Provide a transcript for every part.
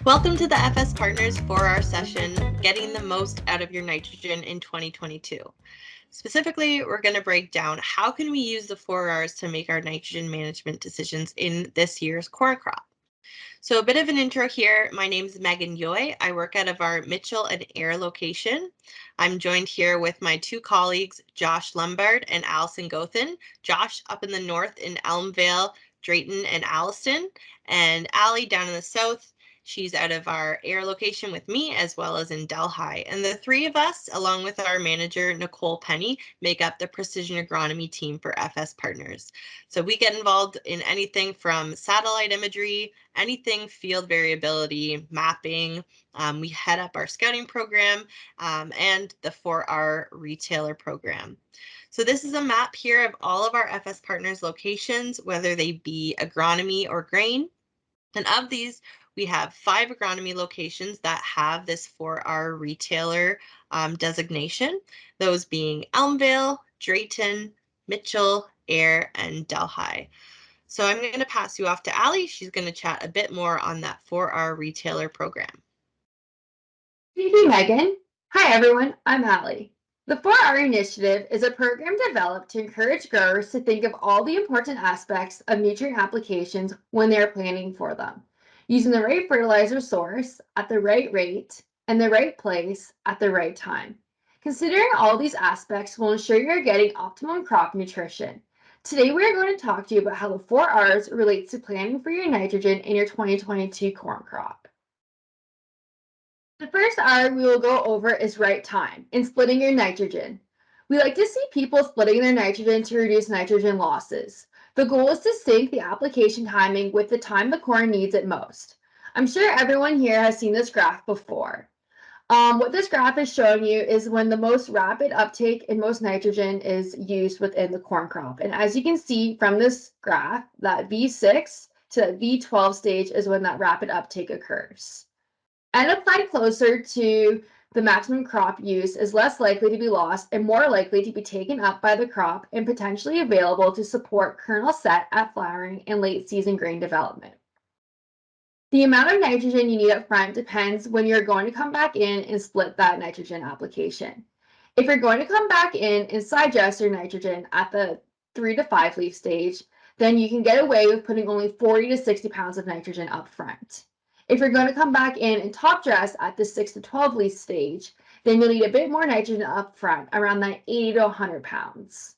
Welcome to the FS Partners 4-hour session, Getting the Most Out of Your Nitrogen in 2022. Specifically, we're going to break down how can we use the 4 Rs to make our nitrogen management decisions in this year's corn crop. So a bit of an intro here. My name is Megan Yoy. I work out of our Mitchell and Ayr location. I'm joined here with my two colleagues, Josh Lombard and Allison Gothen. Josh up in the north in Elmvale, Drayton, and Alliston, and Allie down in the south. She's out of our Ayr location with me, as well as in Delhi. And the three of us, along with our manager, Nicole Penny, make up the Precision Agronomy team for FS Partners. So we get involved in anything from satellite imagery, anything field variability, mapping. We head up our scouting program and the 4R retailer program. So this is a map here of all of our FS Partners locations, whether they be agronomy or grain. And of these, we have 5 agronomy locations that have this 4R retailer designation, those being Elmvale, Drayton, Mitchell, Ayr, and Delhi. So I'm going to pass you off to Allie. She's going to chat a bit more on that 4R retailer program. Thank you, Megan. Hi, everyone. I'm Allie. The 4R Initiative is a program developed to encourage growers to think of all the important aspects of nutrient applications when they are planning for them, using the right fertilizer source at the right rate and the right place at the right time. Considering all these aspects will ensure you're getting optimum crop nutrition. Today, we are going to talk to you about how the 4Rs relates to planning for your nitrogen in your 2022 corn crop. The first R we will go over is right time in splitting your nitrogen. We like to see people splitting their nitrogen to reduce nitrogen losses. The goal is to sync the application timing with the time the corn needs it most. I'm sure everyone here has seen this graph before. What this graph is showing you is when the most rapid uptake in most nitrogen is used within the corn crop. And as you can see from this graph, that V6 to that V12 stage is when that rapid uptake occurs. And applied closer to the maximum crop use is less likely to be lost and more likely to be taken up by the crop and potentially available to support kernel set at flowering and late season grain development. The amount of nitrogen you need up front depends when you're going to come back in and split that nitrogen application. If you're going to come back in and side dress your nitrogen at the 3 to 5 leaf stage, then you can get away with putting only 40 to 60 pounds of nitrogen up front. If you're going to come back in and top dress at the 6 to 12 leaf stage, then you'll need a bit more nitrogen up front, around that 80 to 100 pounds.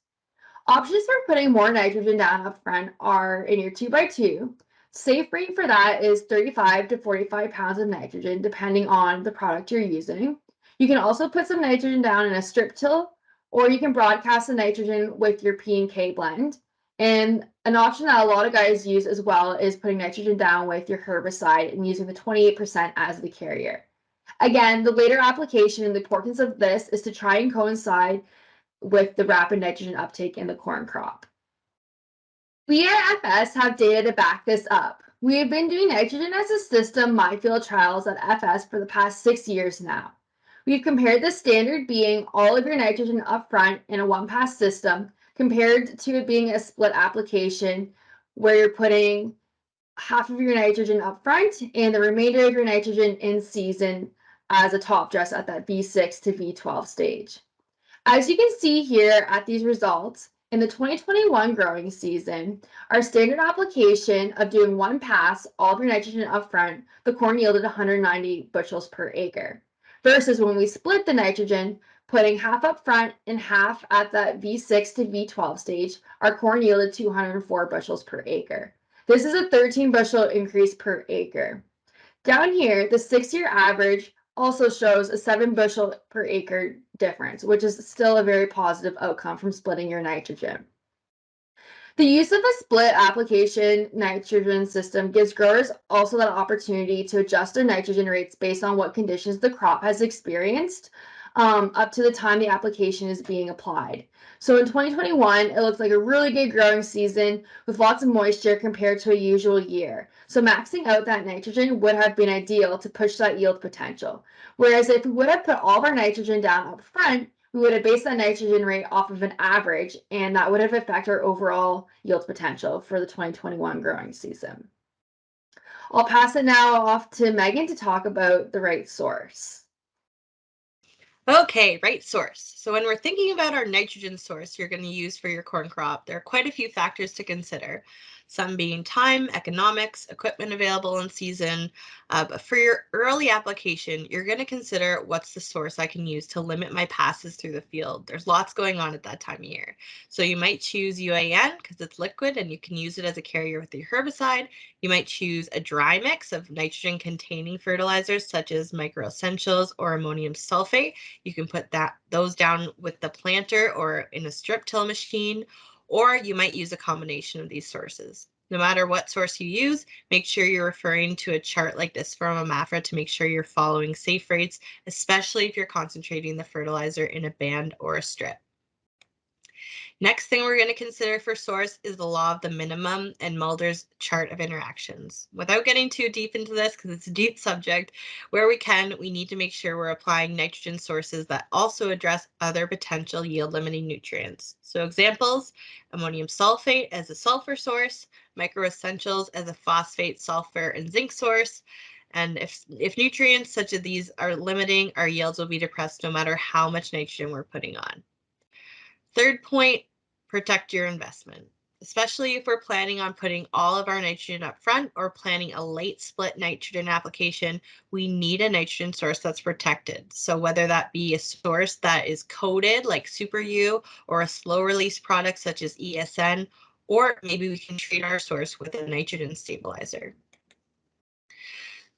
Options for putting more nitrogen down up front are in your 2x2. Safe rate for that is 35 to 45 pounds of nitrogen, depending on the product you're using. You can also put some nitrogen down in a strip till, or you can broadcast the nitrogen with your P&K blend. And an option that a lot of guys use as well is putting nitrogen down with your herbicide and using the 28% as the carrier. Again, the later application and the importance of this is to try and coincide with the rapid nitrogen uptake in the corn crop. We at FS have data to back this up. We have been doing nitrogen as a system minefield trials at FS for the past 6 years now. We've compared the standard being all of your nitrogen up front in a one-pass system compared to it being a split application where you're putting half of your nitrogen up front and the remainder of your nitrogen in season as a top dress at that V6 to V12 stage. As you can see here at these results, in the 2021 growing season, our standard application of doing one pass, all of your nitrogen up front, the corn yielded 190 bushels per acre. Versus when we split the nitrogen, putting half up front and half at that V6 to V12 stage, our corn yielded 204 bushels per acre. This is a 13 bushel increase per acre. Down here, the 6-year average also shows a 7 bushel per acre difference, which is still a very positive outcome from splitting your nitrogen. The use of a split application nitrogen system gives growers also that opportunity to adjust their nitrogen rates based on what conditions the crop has experienced up to the time the application is being applied. So in 2021, it looks like a really good growing season with lots of moisture compared to a usual year. So maxing out that nitrogen would have been ideal to push that yield potential. Whereas if we would have put all of our nitrogen down up front, we would have based that nitrogen rate off of an average, and that would have affected our overall yield potential for the 2021 growing season. I'll pass it now off to Megan to talk about the right source. Okay, right source. So when we're thinking about our nitrogen source you're going to use for your corn crop, there are quite a few factors to consider. Some being time, economics, equipment available in season. But for your early application, you're going to consider what's the source I can use to limit my passes through the field. There's lots going on at that time of year. So you might choose UAN because it's liquid and you can use it as a carrier with your herbicide. You might choose a dry mix of nitrogen containing fertilizers such as microessentials or ammonium sulfate. You can put those down with the planter or in a strip till machine, or you might use a combination of these sources. No matter what source you use, make sure you're referring to a chart like this from a MAFRA to make sure you're following safe rates, especially if you're concentrating the fertilizer in a band or a strip. Next thing we're going to consider for source is the law of the minimum and Mulder's chart of interactions. Without getting too deep into this, because it's a deep subject, where we can, we need to make sure we're applying nitrogen sources that also address other potential yield limiting nutrients. So examples, ammonium sulfate as a sulfur source, microessentials as a phosphate, sulfur, and zinc source. And if nutrients such as these are limiting, our yields will be depressed no matter how much nitrogen we're putting on. Third point, protect your investment, especially if we're planning on putting all of our nitrogen up front or planning a late split nitrogen application, we need a nitrogen source that's protected. So whether that be a source that is coated like Super U or a slow release product such as ESN, or maybe we can treat our source with a nitrogen stabilizer.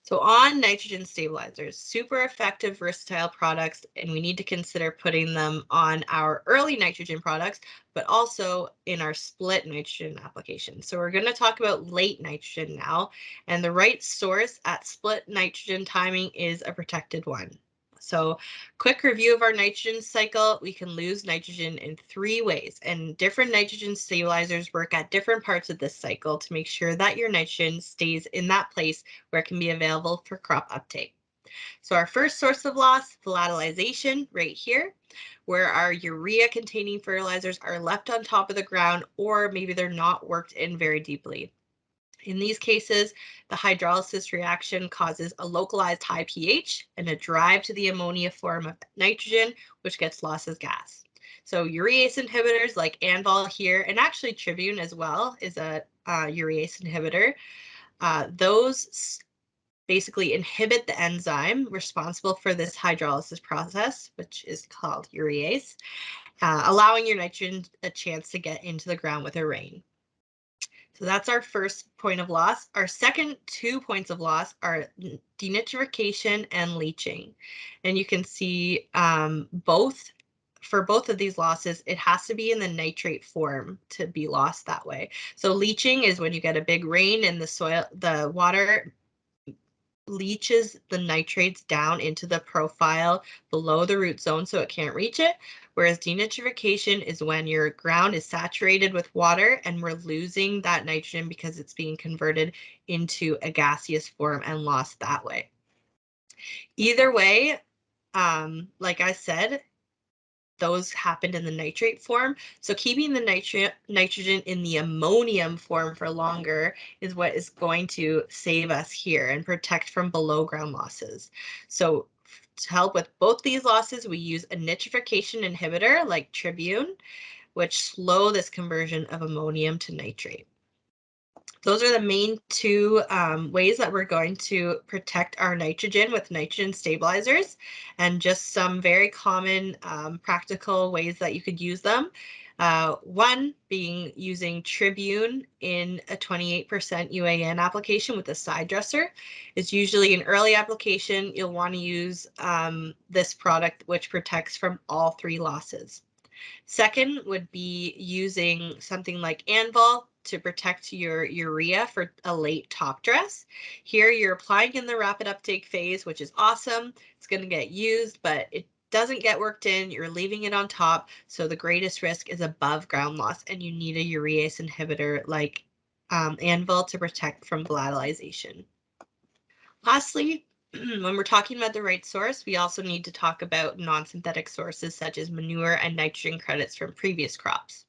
So on nitrogen stabilizers, super effective, versatile products, and we need to consider putting them on our early nitrogen products, but also in our split nitrogen application. So we're going to talk about late nitrogen now, and the right source at split nitrogen timing is a protected one. So quick review of our nitrogen cycle, we can lose nitrogen in 3 ways, and different nitrogen stabilizers work at different parts of this cycle to make sure that your nitrogen stays in that place where it can be available for crop uptake. So our first source of loss, volatilization, right here, where our urea containing fertilizers are left on top of the ground, or maybe they're not worked in very deeply. In these cases, the hydrolysis reaction causes a localized high pH and a drive to the ammonia form of nitrogen, which gets lost as gas. So urease inhibitors like Anvol here, and actually Tribune as well is a urease inhibitor. Those basically inhibit the enzyme responsible for this hydrolysis process, which is called urease, allowing your nitrogen a chance to get into the ground with a rain. So that's our first point of loss. Our second 2 points of loss are denitrification and leaching. And you can see for both of these losses, it has to be in the nitrate form to be lost that way. So leaching is when you get a big rain and the water leaches the nitrates down into the profile below the root zone so it can't reach it, whereas denitrification is when your ground is saturated with water and we're losing that nitrogen because it's being converted into a gaseous form and lost that way. Either way, like I said, those happened in the nitrate form. So keeping the nitrogen in the ammonium form for longer is what is going to save us here and protect from below ground losses. So to help with both these losses, we use a nitrification inhibitor like Tribune, which slow this conversion of ammonium to nitrate. Those are the main 2 ways that we're going to protect our nitrogen with nitrogen stabilizers, and just some very common practical ways that you could use them. One being using Tribune in a 28% UAN application with a side dresser. It's usually an early application. You'll want to use this product, which protects from all 3 losses. Second would be using something like Anvol to protect your urea for a late top dress. Here you're applying in the rapid uptake phase, which is awesome. It's going to get used, but it doesn't get worked in. You're leaving it on top. So the greatest risk is above ground loss, and you need a urease inhibitor like Anvol to protect from volatilization. Lastly, when we're talking about the right source, we also need to talk about non-synthetic sources such as manure and nitrogen credits from previous crops.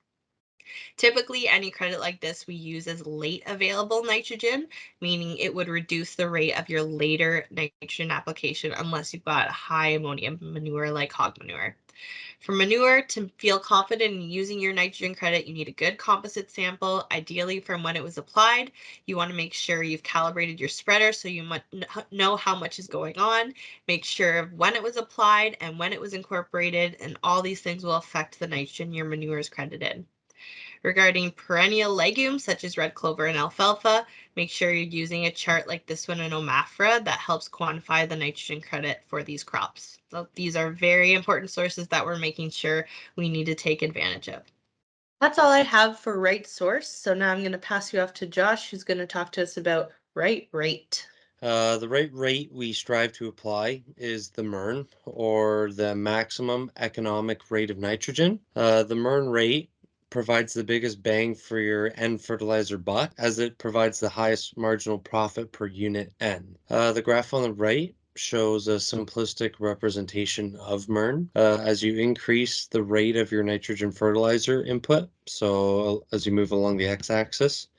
Typically, any credit like this we use as late available nitrogen, meaning it would reduce the rate of your later nitrogen application unless you've got high ammonium manure like hog manure. For manure, to feel confident in using your nitrogen credit, you need a good composite sample, ideally from when it was applied. You want to make sure you've calibrated your spreader so you know how much is going on. Make sure of when it was applied and when it was incorporated, and all these things will affect the nitrogen your manure is credited. Regarding perennial legumes such as red clover and alfalfa, make sure you're using a chart like this one in OMAFRA that helps quantify the nitrogen credit for these crops. So these are very important sources that we're making sure we need to take advantage of. That's all I have for right source. So now I'm going to pass you off to Josh, who's going to talk to us about right rate. The right rate we strive to apply is the MERN, or the maximum economic rate of nitrogen. The MERN rate provides the biggest bang for your N fertilizer buck, as it provides the highest marginal profit per unit N. The graph on the right shows a simplistic representation of MERN. As you increase the rate of your nitrogen fertilizer input, so as you move along the x-axis,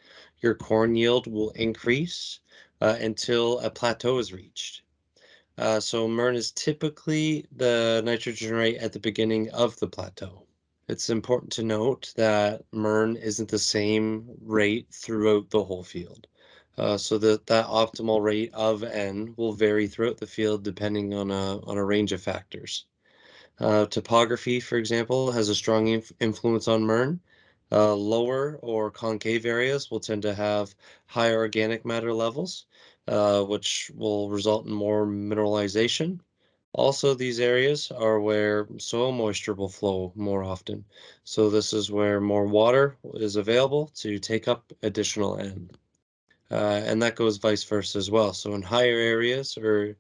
your corn yield will increase until a plateau is reached. So MERN is typically the nitrogen rate at the beginning of the plateau. It's important to note that MERN isn't the same rate throughout the whole field. So that optimal rate of N will vary throughout the field depending on a range of factors. Topography, for example, has a strong influence on MERN. Lower or concave areas will tend to have higher organic matter levels, which will result in more mineralization. Also, these areas are where soil moisture will flow more often. So this is where more water is available to take up additional N. And that goes vice versa as well. So in higher areas or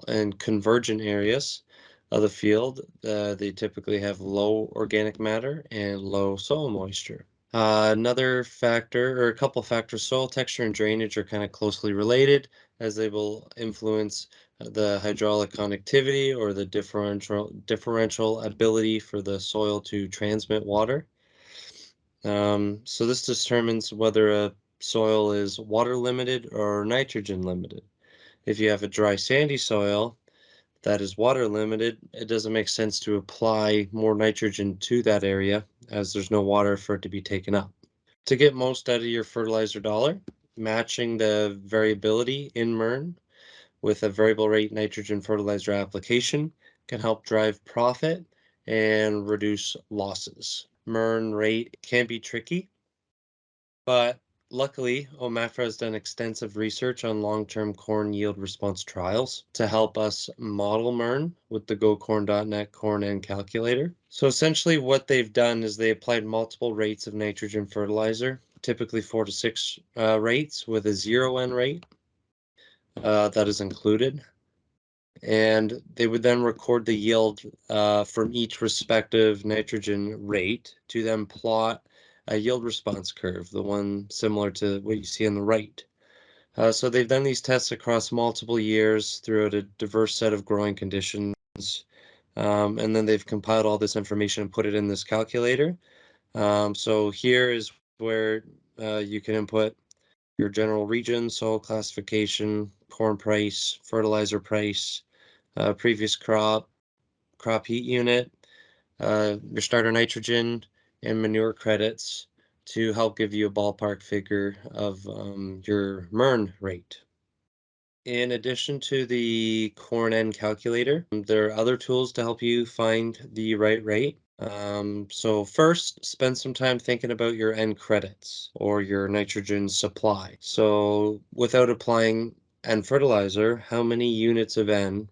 in convergent areas of the field, they typically have low organic matter and low soil moisture. Another factor, or a couple factors, soil texture and drainage are kind of closely related, as they will influence the hydraulic conductivity or the differential ability for the soil to transmit water. So this determines whether a soil is water limited or nitrogen limited. If you have a dry, sandy soil that is water limited, it doesn't make sense to apply more nitrogen to that area, as there's no water for it to be taken up. To get most out of your fertilizer dollar, matching the variability in MERN with a variable rate nitrogen fertilizer application can help drive profit and reduce losses. MERN rate can be tricky, but luckily, OMAFRA has done extensive research on long-term corn yield response trials to help us model MERN with the GoCorn.net corn N calculator. So essentially what they've done is they applied multiple rates of nitrogen fertilizer, typically 4 to 6 rates with a 0 N rate that is included. And they would then record the yield from each respective nitrogen rate to then plot a yield response curve, the one similar to what you see on the right. So they've done these tests across multiple years throughout a diverse set of growing conditions. And then they've compiled all this information and put it in this calculator. So here is where you can input your general region, soil classification, corn price, fertilizer price, previous crop heat unit, your starter nitrogen, and manure credits to help give you a ballpark figure of your MERN rate. In addition to the corn N calculator, there are other tools to help you find the right rate. So first, spend some time thinking about your N credits or your nitrogen supply. So without applying N fertilizer, how many units of N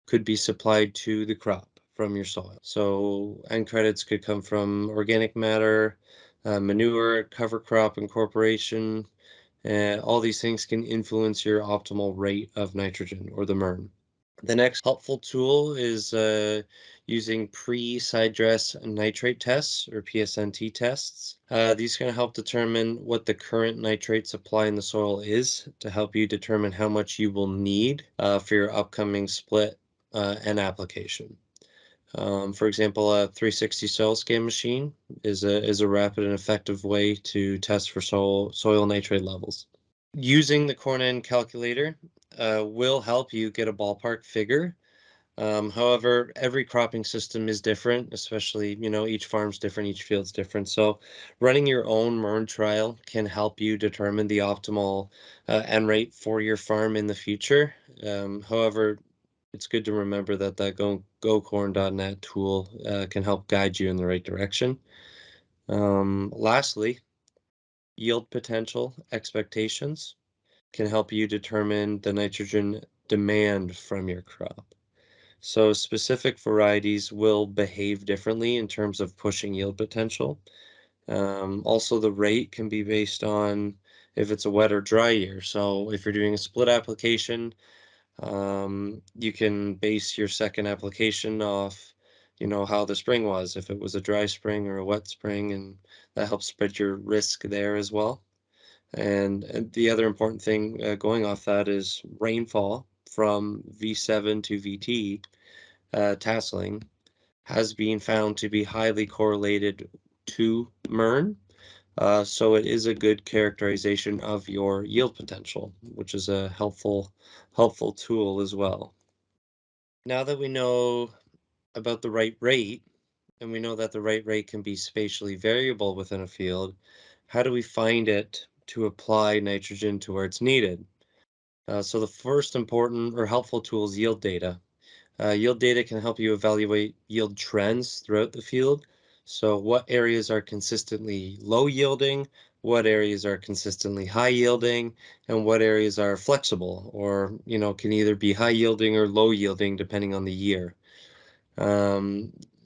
could be supplied to the crop from your soil? So N credits could come from organic matter, manure, cover crop incorporation, all these things can influence your optimal rate of nitrogen, or the MERN. The next helpful tool is using pre-side dress nitrate tests, or PSNT tests. These can help determine what the current nitrate supply in the soil is to help you determine how much you will need for your upcoming split and application. For example, a 360 soil scan machine is a rapid and effective way to test for soil nitrate levels. Using the corn end calculator will help you get a ballpark figure. However, every cropping system is different, especially, each farm's different, each field's different. So running your own MERN trial can help you determine the optimal N rate for your farm in the future. However, it's good to remember that GoCorn.net tool can help guide you in the right direction. Lastly, yield potential expectations can help you determine the nitrogen demand from your crop. So specific varieties will behave differently in terms of pushing yield potential. Also, the rate can be based on if it's a wet or dry year. So if you're doing a split application, you can base your second application off, how the spring was, if it was a dry spring or a wet spring, and that helps spread your risk there as well. And the other important thing going off that is rainfall from V7 to VT tasseling has been found to be highly correlated to MERN. So it is a good characterization of your yield potential, which is a helpful tool as well. Now that we know about the right rate, and we know that the right rate can be spatially variable within a field, how do we find it to apply nitrogen to where it's needed? So the first important or helpful tool is yield data. Yield data can help you evaluate yield trends throughout the field. So what areas are consistently low yielding, what areas are consistently high yielding, and what areas are flexible or, can either be high yielding or low yielding depending on the year.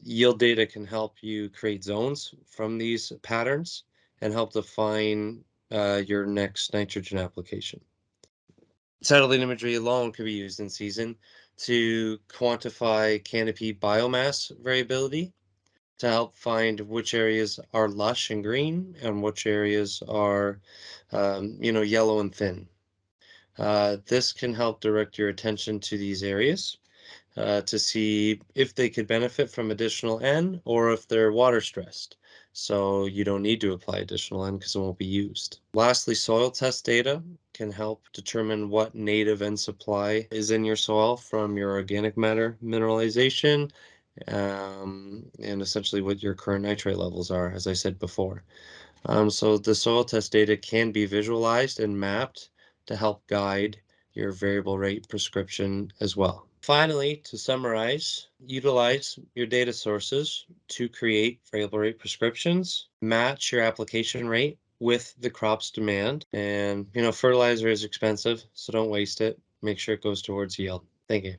Yield data can help you create zones from these patterns and help define your next nitrogen application. Satellite imagery alone could be used in season to quantify canopy biomass variability to help find which areas are lush and green and which areas are, yellow and thin. This can help direct your attention to these areas to see if they could benefit from additional N or if they're water stressed. So you don't need to apply additional N because it won't be used. Lastly, soil test data can help determine what native N supply is in your soil from your organic matter mineralization and essentially what your current nitrate levels are, as I said before. So the soil test data can be visualized and mapped to help guide your variable rate prescription as well. Finally, to summarize, utilize your data sources to create variable rate prescriptions, match your application rate with the crop's demand, and fertilizer is expensive, so don't waste it. Make sure it goes towards yield. Thank you.